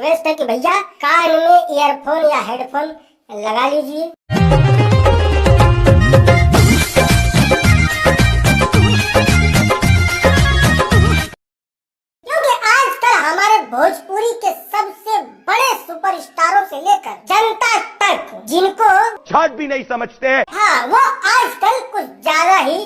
Request है कि भैया कान में ईयरफोन या हेडफोन लगा लीजिए। क्योंकि आजकल हमारे भोजपुरी के सबसे बड़े सुपरस्टारों से लेकर जनता तक जिनको छाट भी नहीं समझते, हाँ, वो आजकल कुछ ज्यादा ही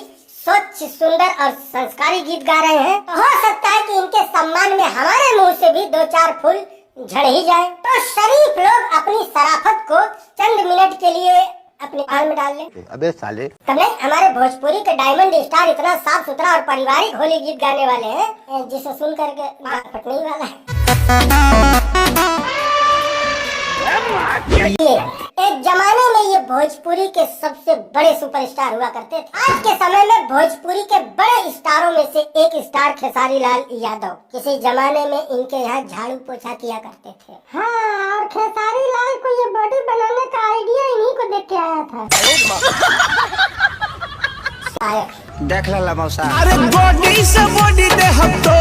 स्वच्छ, सुंदर और संस्कारी गीत गा रहे हैं। तो हो सकता है कि इनके सम्मान में हमारे मुंह से भी 2-4 फूल झड़ ही जाए। तो शरीफ लोग अपनी शराफत को चंद मिनट के लिए अपने कान में डाल ले। अबे साले, तब नहीं, हमारे भोजपुरी के डायमंड स्टार इतना साफ सुथरा और पारिवारिक होली गीत गाने वाले हैं जिसे सुन करके फटने ही वाला है। एक जमाने में ये भोजपुरी के सबसे बड़े सुपरस्टार हुआ करते थे। आज के समय में भोजपुरी के बड़े स्टारों में से एक स्टार खेसारी लाल यादव किसी जमाने में इनके यहाँ झाड़ू पोछा किया करते थे। हाँ, और खेसारी लाल को ये बॉडी बनाने का आइडिया इन्हीं को देख के आया था। देख ला मौसा। अरे बॉडी से बॉडी दे हम तो।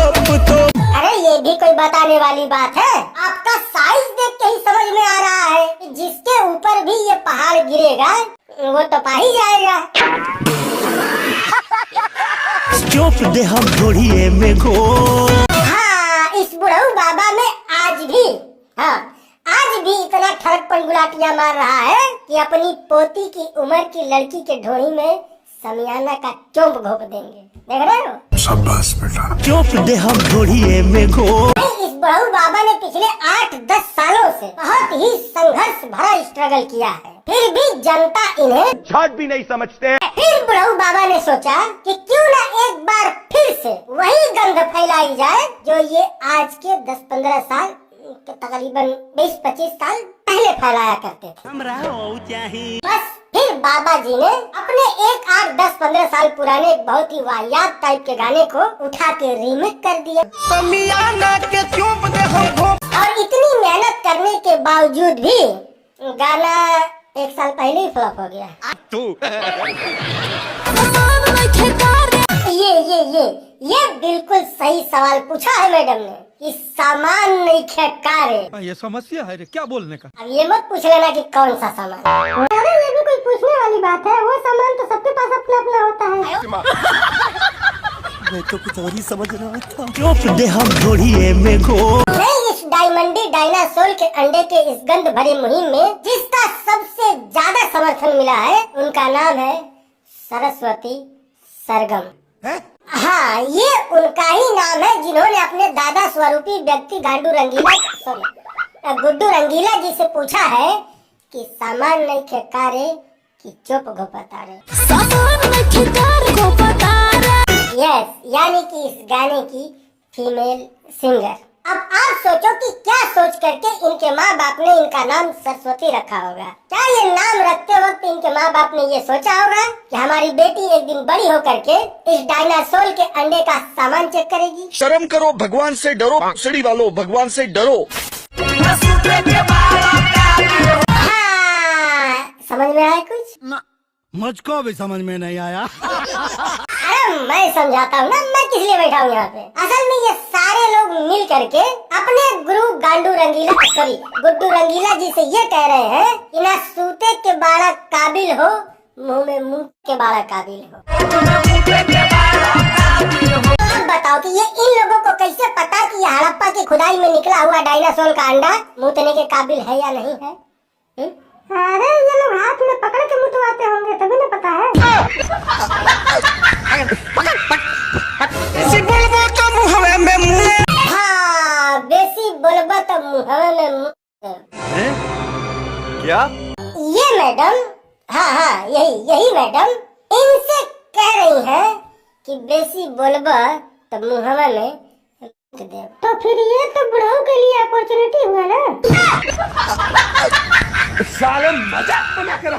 अरे ये भी कोई बताने वाली बात है? आपका साइज देख के ही समझ में आ रहा है कि जिसके ऊपर भी ये पहाड़ गिरेगा वो तो पा ही जाएगा। चुप दे हम घोड़िए में घो। हाँ, इस बुढ़ऊ बाबा में आज भी इतना ठरकपन गुलाटियां मार रहा है कि अपनी पोती की उम्र की लड़की के ढोड़ी में समियाना का चोंप घोप देंगे। देख रहे हो? शाबाश बेटा। चुप दे हम घोड़िए में घो। इस बहू बाबा ने पिछले 8-10 सालों से बहुत ही संघर्ष भरा स्ट्रगल किया है, फिर भी जनता इन्हें छाट भी नहीं समझते। फिर बहू बाबा ने सोचा कि क्यों न एक बार फिर से वही गंध फैलाई जाए जो ये आज के 10-15 साल के तकरीबन 20-25 साल पहले फैलाया करते थे। बस फिर बाबा जी ने अपने एक 8-10-15 साल पुराने एक बहुत ही वाहियात टाइप के गाने को उठा के रीमेक कर दिया। और इतनी मेहनत करने के बावजूद भी गाना 1 साल पहले ही फ्लॉप हो गया। ये बिल्कुल सही सवाल पूछा है मैडम ने कि सामान नहीं खेकारे। ये समस्या है रे, क्या बोलने का। अब ये मत पूछ लेना कि कौन सा सामान। अरे ये भी कोई पूछने वाली बात है? वो सामान तो सबके पास अपना अपना होता है। मैं तो कुछ और ही समझ रहा था। चुप दे हम घोड़िए में घो। नहीं, इस डायमंडी डायनासोर के अंडे के इस गंध भरी मुहिम में जिसका सबसे ज्यादा समर्थन मिला है उनका नाम है सरस्वती सरगम। हाँ, ये उनका ही नाम है जिन्होंने अपने दादा स्वरूपी व्यक्ति गुड्डू रंगीला जी से पूछा है कि सामान नहीं खेकारे कि चुप घोपतारे। यस, यानी कि इस गाने की फीमेल सिंगर। अब आप सोचो कि क्या सोच करके इनके माँ बाप ने इनका नाम सरस्वती रखा होगा। क्या ये नाम रखते वक्त इनके माँ बाप ने ये सोचा होगा कि हमारी बेटी एक दिन बड़ी होकर के इस डायनासोर के अंडे का सामान चेक करेगी? शर्म करो, भगवान से डरो, सीढ़ी वालों भगवान से डरो। हाँ, समझ में आया कुछ? मुझको भी समझ में नहीं आया। अरे मैं समझाता हूँ ना, मैं किस लिए बैठा हूँ यहाँ पे। असल में ये सारे लोग मिल करके अपने गुड्डू रंगीला जी से ये कह रहे हैं कि ना सूते के बाड़ा काबिल हो, मुंह में मुंह के बाड़ा काबिल हो। अब बताओ कि ये इन लोगों को कैसे पता कि ये हड़प्पा की खुदाई में निकला हुआ डायनासोर का अंडा मुतने के काबिल है या नहीं है? अरे ये लोग हाथ में पकड़ के मुतवाते होंगे तभी ना पता है। हाँ, बेसी बोलबा तो मुहवे में मुँह। क्या? ये मैडम, हाँ, यही मैडम इनसे कह रही हैं कि बेसी बोलबा तो मुहवे में दे। तो फिर ये तो बुढ़ाऊ के लिए अपॉर्चुनिटी हुआ ना। साले मजाक बना कर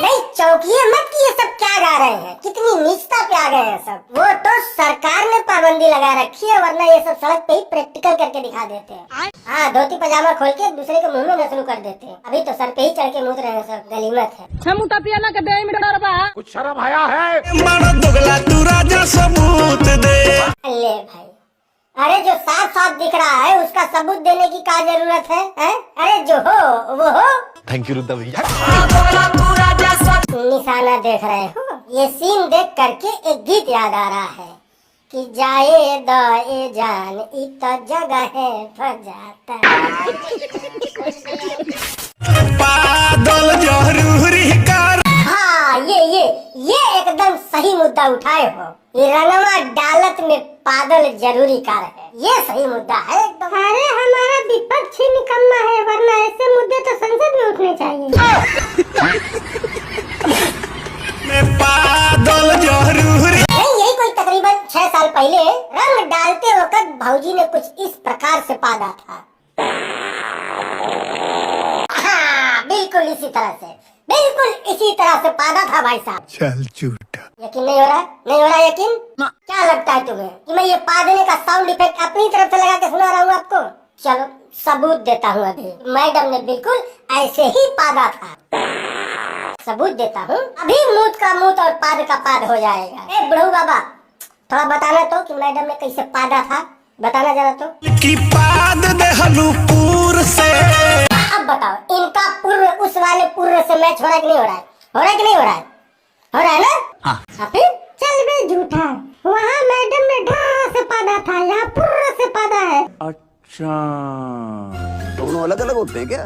नहीं, चौंकिए मत कि ये सब क्या गा रहे हैं, कितनी नीचता पे आ गए हैं सब। वो तो सरकार ने पाबंदी लगा रखी है, वरना ये सब सड़क पे ही प्रैक्टिकल करके दिखा देते हैं। हाँ, धोती पजामा खोल के दूसरे के मुंह में शुरू कर देते हैं। अभी तो सर पे ही चढ़ के मुत रहे हैं सब, गलीमत है। कुछ शर्म आया है? तू राजा सबूत दे। ले भाई, अरे जो साफ साफ दिख रहा है उसका सबूत देने की क्या जरूरत है, हैं? अरे जो हो वो हो। थैंक यू रुद्दा भैया। निशाना देख रहे हो, ये सीन देख करके एक गीत याद आ रहा है कि जाए दे जान इत जगह है फजाता। बादल जरूरी कर। हाँ ये एकदम सही मुद्दा उठाए हो। ये रंगवा डालत में पागल जरूरी कार है, ये सही मुद्दा है एकदम। अरे हमारा विपक्ष ही निकम्मा है, वरना ऐसे मुद्दे तो संसद में उठने चाहिए। बादल जरूरी। नहीं, यही कोई तकरीबन 6 साल पहले रंग डालते वक्त भौजी ने कुछ इस प्रकार से पादा था। हाँ, बिल्कुल इसी तरह से पादा था भाई साहब। चल झूठा। यकीन नहीं हो रहा यकीन? क्या लगता है तुम्हें कि मैं ये पादने का साउंड इफेक्ट अपनी तरफ से लगा के सुना रहा हूँ आपको? चलो सबूत देता हूँ। अभी मैडम ने बिल्कुल ऐसे ही पादा था। सबूत देता हूँ, अभी मूत का मूत और पाद का पाद हो जाएगा। ए बुढ़ऊ बाबा, थोड़ा बताना तो कि मैडम ने कैसे पादा था, बताना जरा तो। की पाद देहलू पूर से। अब बताओ, इनका पूर्व उस वाले पूर्व से मैच हो रहा है कि नहीं हो रहा है? हो रहा है कि नहीं हो रहा है? हो रहा है ना? हाँ। फिर चल बे झूठा, वहाँ मैडम ने ढा से पादा था, यहाँ पूर्व से पादा है। अच्छा दोनों अलग अलग होते हैं क्या?